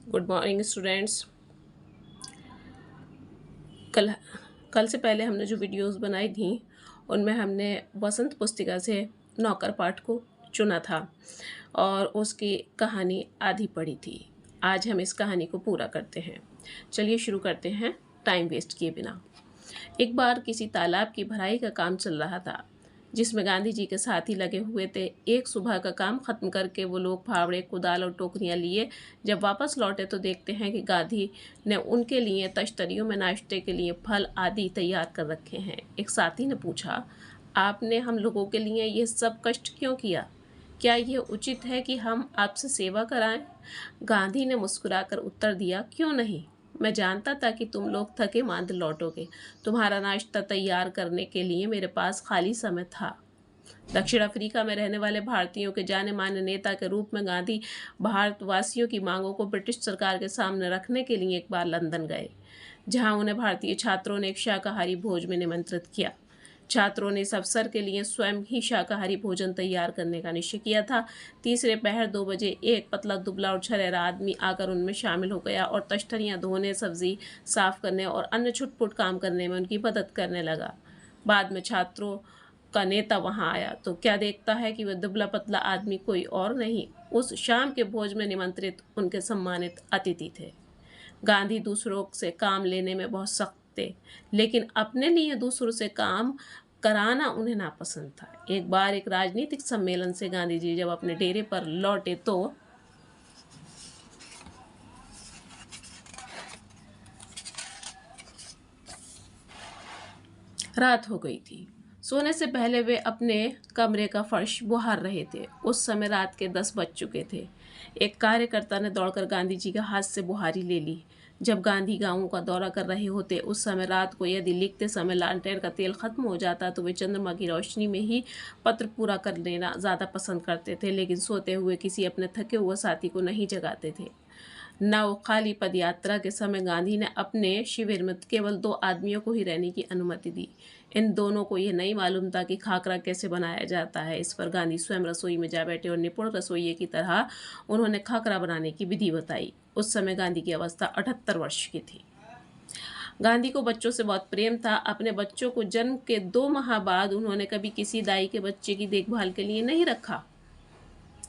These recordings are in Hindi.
Good morning students. कल कल से पहले हमने जो वीडियोस बनाई थी उनमें हमने वसंत पुस्तिका से नौकर पाठ को चुना था और उसकी कहानी आधी पढ़ी थी। आज हम इस कहानी को पूरा करते हैं। चलिए शुरू करते हैं टाइम वेस्ट किए बिना। एक बार किसी तालाब की भराई का काम चल रहा था जिसमें गांधी जी के साथी लगे हुए थे। एक सुबह का काम खत्म करके वो लोग फावड़े, कुदाल और टोकरियां लिए जब वापस लौटे तो देखते हैं कि गांधी ने उनके लिए तश्तरियों में नाश्ते के लिए फल आदि तैयार कर रखे हैं। एक साथी ने पूछा, आपने हम लोगों के लिए ये सब कष्ट क्यों किया? क्या ये उचित है कि हम आपसे सेवा कराएं? गांधी ने मुस्कुराकर उत्तर दिया, क्यों नहीं। मैं जानता था कि तुम लोग थके मांदे लौटोगे। तुम्हारा नाश्ता तैयार करने के लिए मेरे पास खाली समय था। दक्षिण अफ्रीका में रहने वाले भारतीयों के जाने माने नेता के रूप में गांधी भारतवासियों की मांगों को ब्रिटिश सरकार के सामने रखने के लिए एक बार लंदन गए, जहां उन्हें भारतीय छात्रों ने एक शाकाहारी भोज में निमंत्रित किया। छात्रों ने इस अवसर के लिए स्वयं ही शाकाहारी भोजन तैयार करने का निश्चय किया था। तीसरे पहर 2 बजे एक पतला दुबला और छरेरा आदमी आकर उनमें शामिल हो गया और तश्तरियां धोने, सब्जी साफ करने और अन्य छुटपुट काम करने में उनकी मदद करने लगा। बाद में छात्रों का नेता वहां आया तो क्या देखता है कि वह दुबला पतला आदमी कोई और नहीं, उस शाम के भोज में निमंत्रित उनके सम्मानित अतिथि थे। गांधी दूसरों से काम लेने में बहुत सख्त थे, लेकिन अपने लिए दूसरों से काम कराना उन्हें नापसंद था। एक बार एक राजनीतिक सम्मेलन से गांधी जी जब अपने डेरे पर लौटे तो रात हो गई थी। सोने से पहले वे अपने कमरे का फर्श बुहार रहे थे। उस समय रात के 10 बज चुके थे। एक कार्यकर्ता ने दौड़कर गांधी जी के हाथ से बुहारी ले ली। जब गांधी गांवों का दौरा कर रहे होते उस समय रात को यदि लिखते समय लालटेन का तेल खत्म हो जाता तो वे चंद्रमा की रोशनी में ही पत्र पूरा कर लेना ज़्यादा पसंद करते थे, लेकिन सोते हुए किसी अपने थके हुए साथी को नहीं जगाते थे। नवखाली पदयात्रा के समय गांधी ने अपने शिविर में केवल 2 आदमियों को ही रहने की अनुमति दी। इन दोनों को यह नहीं मालूम था कि खाकरा कैसे बनाया जाता है। इस पर गांधी स्वयं रसोई में जा बैठे और निपुण रसोइये की तरह उन्होंने खाकरा बनाने की विधि बताई। उस समय गांधी की अवस्था 78 वर्ष की थी। गांधी को बच्चों से बहुत प्रेम था। अपने बच्चों को जन्म के 2 माह बाद उन्होंने कभी किसी दाई के बच्चे की देखभाल के लिए नहीं रखा।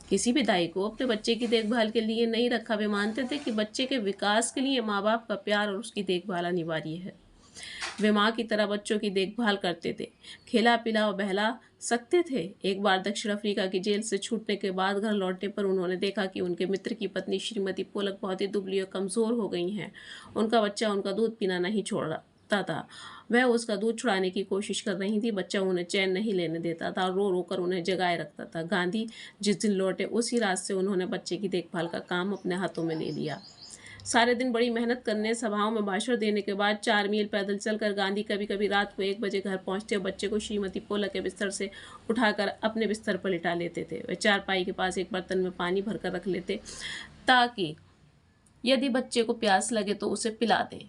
किसी भी दाई को अपने बच्चे की देखभाल के लिए नहीं रखा। वे मानते थे कि बच्चे के विकास के लिए माँ बाप का प्यार और उसकी देखभाल अनिवार्य है। वे माँ की तरह बच्चों की देखभाल करते थे, खिला पिला और बहला सकते थे। एक बार दक्षिण अफ्रीका की जेल से छूटने के बाद घर लौटने पर उन्होंने देखा कि उनके मित्र की पत्नी श्रीमती पोलक बहुत ही दुबली और कमज़ोर हो गई हैं। उनका बच्चा उनका दूध पीना नहीं छोड़ रहा था। वह उसका दूध छुड़ाने की कोशिश कर रही थी। बच्चा उन्हें चैन नहीं लेने देता था और रो रो कर उन्हें जगाए रखता था। गांधी जिस दिन लौटे उसी रात से उन्होंने बच्चे की देखभाल का काम अपने हाथों में ले लिया। सारे दिन बड़ी मेहनत करने, सभाओं में भाषण देने के बाद 4 मील पैदल चलकर गांधी कभी कभी रात को 1 बजे घर पहुंचते और बच्चे को श्रीमती पोलक के बिस्तर से उठाकर अपने बिस्तर पर लिटा लेते थे। वे चारपाई के पास एक बर्तन में पानी भरकर रख लेते ताकि यदि बच्चे को प्यास लगे तो उसे पिला दें,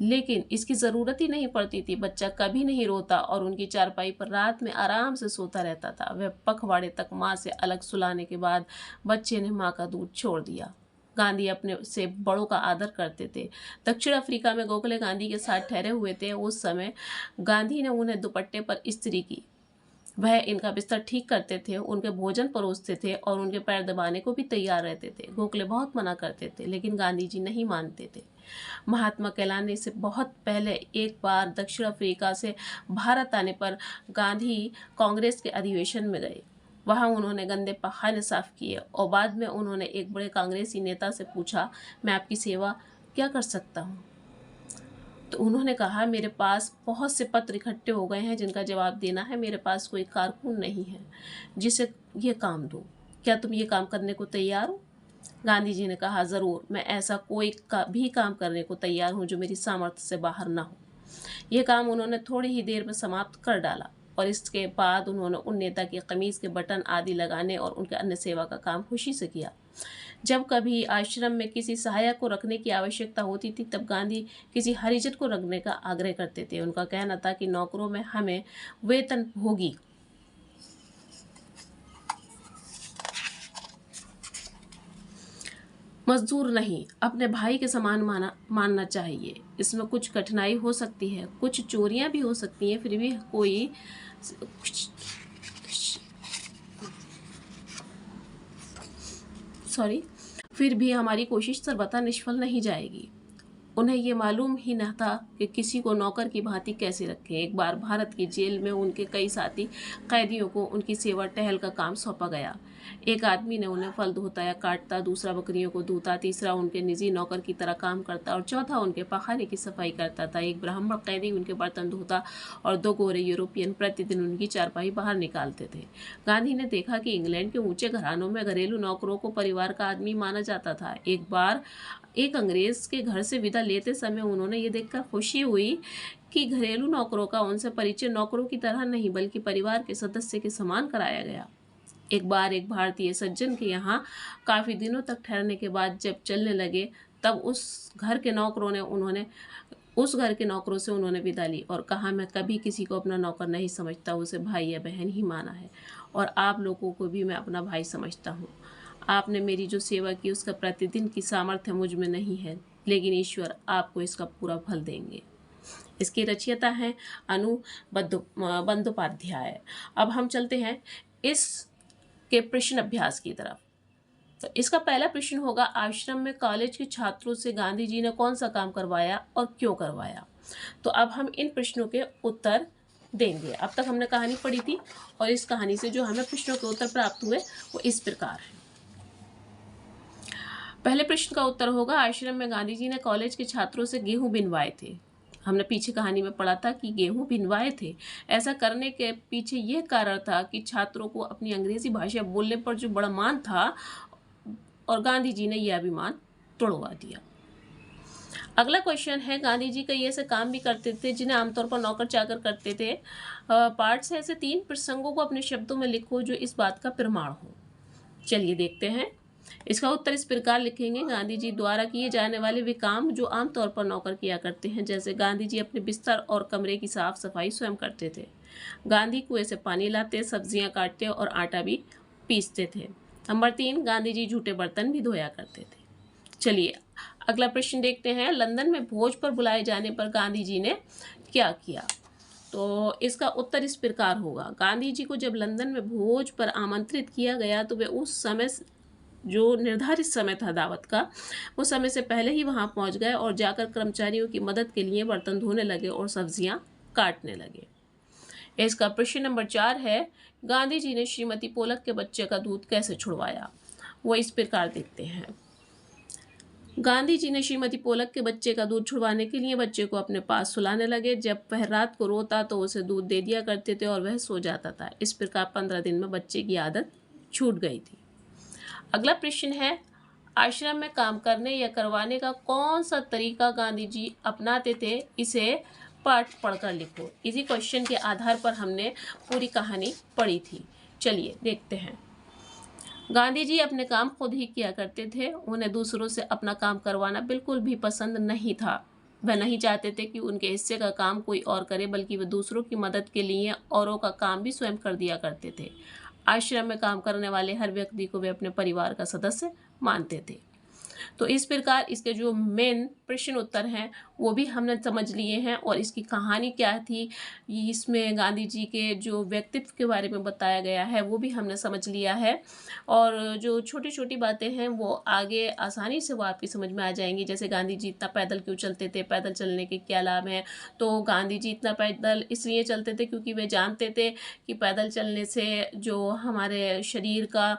लेकिन इसकी ज़रूरत ही नहीं पड़ती थी। बच्चा कभी नहीं रोता और उनकी चारपाई पर रात में आराम से सोता रहता था। वह पखवाड़े तक माँ से अलग सुलाने के बाद बच्चे ने माँ का दूध छोड़ दिया। गांधी अपने से बड़ों का आदर करते थे। दक्षिण अफ्रीका में गोखले गांधी के साथ ठहरे हुए थे। उस समय गांधी ने उन्हें दुपट्टे पर इस्त्री की। वह इनका बिस्तर ठीक करते थे, उनके भोजन परोसते थे और उनके पैर दबाने को भी तैयार रहते थे। गोखले बहुत मना करते थे, लेकिन गांधी जी नहीं मानते थे। महात्मा कहलाने से बहुत पहले एक बार दक्षिण अफ्रीका से भारत आने पर गांधी कांग्रेस के अधिवेशन में गए। वहां उन्होंने गंदे पखाने साफ किए और बाद में उन्होंने एक बड़े कांग्रेसी नेता से पूछा, मैं आपकी सेवा क्या कर सकता हूँ? तो उन्होंने कहा, मेरे पास बहुत से पत्र इकट्ठे हो गए हैं जिनका जवाब देना है। मेरे पास कोई कारकुन नहीं है जिसे ये काम दूँ। क्या तुम ये काम करने को तैयार हो? गांधी जी ने कहा, ज़रूर, मैं ऐसा कोई भी काम करने को तैयार हूँ जो मेरी सामर्थ्य से बाहर ना हो। यह काम उन्होंने थोड़ी ही देर में समाप्त कर डाला और इसके बाद उन्होंने उन नेता की कमीज के बटन आदि लगाने और उनके अन्य सेवा का काम खुशी से किया। जब कभी आश्रम में किसी सहायक को रखने की आवश्यकता होती थी तब गांधी किसी हरिजन को रखने का आग्रह करते थे। उनका कहना था कि नौकरों में हमें वेतन भोगी मजदूर नहीं, अपने भाई के समान मानना चाहिए। इसमें कुछ कठिनाई हो सकती है, कुछ चोरियां भी हो सकती हैं, फिर भी कोई सॉरी फिर भी हमारी कोशिश सर्वथा निष्फल नहीं जाएगी। उन्हें ये मालूम ही न था कि किसी को नौकर की भांति कैसे रखें। एक बार भारत की जेल में उनके कई साथी कैदियों को उनकी सेवा टहल का काम सौंपा गया। एक आदमी ने उन्हें फल धोता या काटता, दूसरा बकरियों को धोता, तीसरा उनके निजी नौकर की तरह काम करता और चौथा उनके पखाने की सफाई करता था। एक ब्राह्मण कैदी उनके बर्तन धोता और दो गोरे यूरोपियन प्रतिदिन उनकी चारपाई बाहर निकालते थे। गांधी ने देखा कि इंग्लैंड के ऊंचे घरानों में घरेलू नौकरों को परिवार का आदमी माना जाता था। एक बार एक अंग्रेज के घर से विदा लेते समय उन्होंने ये देखकर खुशी हुई कि घरेलू नौकरों का उनसे परिचय नौकरों की तरह नहीं बल्कि परिवार के सदस्य के समान कराया गया। एक बार एक भारतीय सज्जन के यहाँ काफ़ी दिनों तक ठहरने के बाद जब चलने लगे, तब उस घर के नौकरों से उन्होंने विदा ली और कहा, मैं कभी किसी को अपना नौकर नहीं समझता, उसे भाई या बहन ही माना है और आप लोगों को भी मैं अपना भाई समझता हूँ। आपने मेरी जो सेवा की उसका प्रतिदिन की सामर्थ्य मुझ में नहीं है, लेकिन ईश्वर आपको इसका पूरा फल देंगे। इसकी रचयिता हैं अनु बंदोपाध्याय। अब हम चलते हैं इस के प्रश्न अभ्यास की तरफ। तो इसका पहला प्रश्न होगा, आश्रम में कॉलेज के छात्रों से गांधी जी ने कौन सा काम करवाया और क्यों करवाया। तो अब हम इन प्रश्नों के उत्तर देंगे। अब तक हमने कहानी पढ़ी थी और इस कहानी से जो हमें प्रश्नों के उत्तर प्राप्त हुए वो इस प्रकार है। पहले प्रश्न का उत्तर होगा, आश्रम में गांधी जी ने कॉलेज के छात्रों से गेहूं बिनवाए थे। हमने पीछे कहानी में पढ़ा था कि गेहूं बिनवाए थे। ऐसा करने के पीछे यह कारण था कि छात्रों को अपनी अंग्रेजी भाषा बोलने पर जो बड़ा मान था और गांधी जी ने यह अभिमान तोड़वा दिया। अगला क्वेश्चन है, गांधी जी कई ऐसे काम भी करते थे जिन्हें आमतौर पर नौकर चाकर करते थे। पाठ से ऐसे 3 प्रसंगों को अपने शब्दों में लिखो जो इस बात का प्रमाण हो। चलिए देखते हैं। इसका उत्तर इस प्रकार लिखेंगे, गांधी जी द्वारा किए जाने वाले वे काम जो आमतौर पर नौकर किया करते हैं, जैसे गांधी जी अपने बिस्तर और कमरे की साफ सफाई स्वयं करते थे। गांधी कुएं से पानी लाते, सब्जियां काटते और आटा भी पीसते थे। नंबर 3, गांधी जी झूठे बर्तन भी धोया करते थे। चलिए अगला प्रश्न देखते हैं, लंदन में भोज पर बुलाए जाने पर गांधी जी ने क्या किया। तो इसका उत्तर इस प्रकार होगा, गांधी जी को जब लंदन में भोज पर आमंत्रित किया गया तो वे उस समय जो निर्धारित समय था दावत का, वो समय से पहले ही वहां पहुंच गए और जाकर कर्मचारियों की मदद के लिए बर्तन धोने लगे और सब्जियां काटने लगे। इसका प्रश्न नंबर 4 है, गांधी जी ने श्रीमती पोलक के बच्चे का दूध कैसे छुड़वाया। वो इस प्रकार देखते हैं, गांधी जी ने श्रीमती पोलक के बच्चे का दूध छुड़वाने के लिए बच्चे को अपने पास सुलाने लगे। जब वह रात को रोता तो उसे दूध दे दिया करते थे और वह सो जाता था। इस प्रकार 15 दिन में बच्चे की आदत छूट गई थी। अगला प्रश्न है, आश्रम में काम करने या करवाने का कौन सा तरीका गांधी जी अपनाते थे, इसे पाठ पढ़कर लिखो। इसी क्वेश्चन के आधार पर हमने पूरी कहानी पढ़ी थी। चलिए देखते हैं। गांधी जी अपने काम खुद ही किया करते थे। उन्हें दूसरों से अपना काम करवाना बिल्कुल भी पसंद नहीं था। वह नहीं चाहते थे कि उनके हिस्से का काम कोई और करे, बल्कि वे दूसरों की मदद के लिए औरों का काम भी स्वयं कर दिया करते थे। आश्रम में काम करने वाले हर व्यक्ति को वे अपने परिवार का सदस्य मानते थे। तो इस प्रकार इसके जो मेन प्रश्न उत्तर हैं वो भी हमने समझ लिए हैं और इसकी कहानी क्या थी, इसमें गांधी जी के जो व्यक्तित्व के बारे में बताया गया है वो भी हमने समझ लिया है। और जो छोटी छोटी बातें हैं वो आगे आसानी से वो आपकी समझ में आ जाएंगी, जैसे गांधी जी इतना पैदल क्यों चलते थे, पैदल चलने के क्या लाभ हैं। तो गांधी जी इतना पैदल इसलिए चलते थे क्योंकि वे जानते थे कि पैदल चलने से जो हमारे शरीर का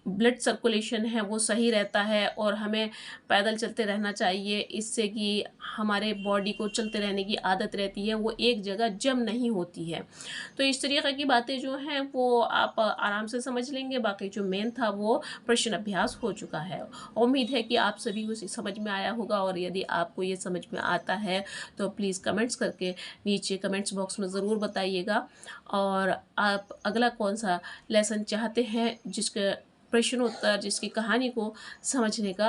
ब्लड सर्कुलेशन है वो सही रहता है और हमें पैदल चलते रहना चाहिए, इससे कि हमारे बॉडी को चलते रहने की आदत रहती है, वो एक जगह जम नहीं होती है। तो इस तरीके की बातें जो हैं वो आप आराम से समझ लेंगे। बाकी जो मेन था वो प्रश्न अभ्यास हो चुका है। उम्मीद है कि आप सभी को समझ में आया होगा और यदि आपको ये समझ में आता है तो प्लीज़ कमेंट्स करके नीचे कमेंट्स बॉक्स में ज़रूर बताइएगा। और आप अगला कौन सा लेसन चाहते हैं जिसके प्रश्नोत्तर जिसकी कहानी को समझने का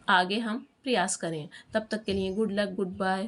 आगे हम प्रयास करें। तब तक के लिए गुड लक, गुड बाय।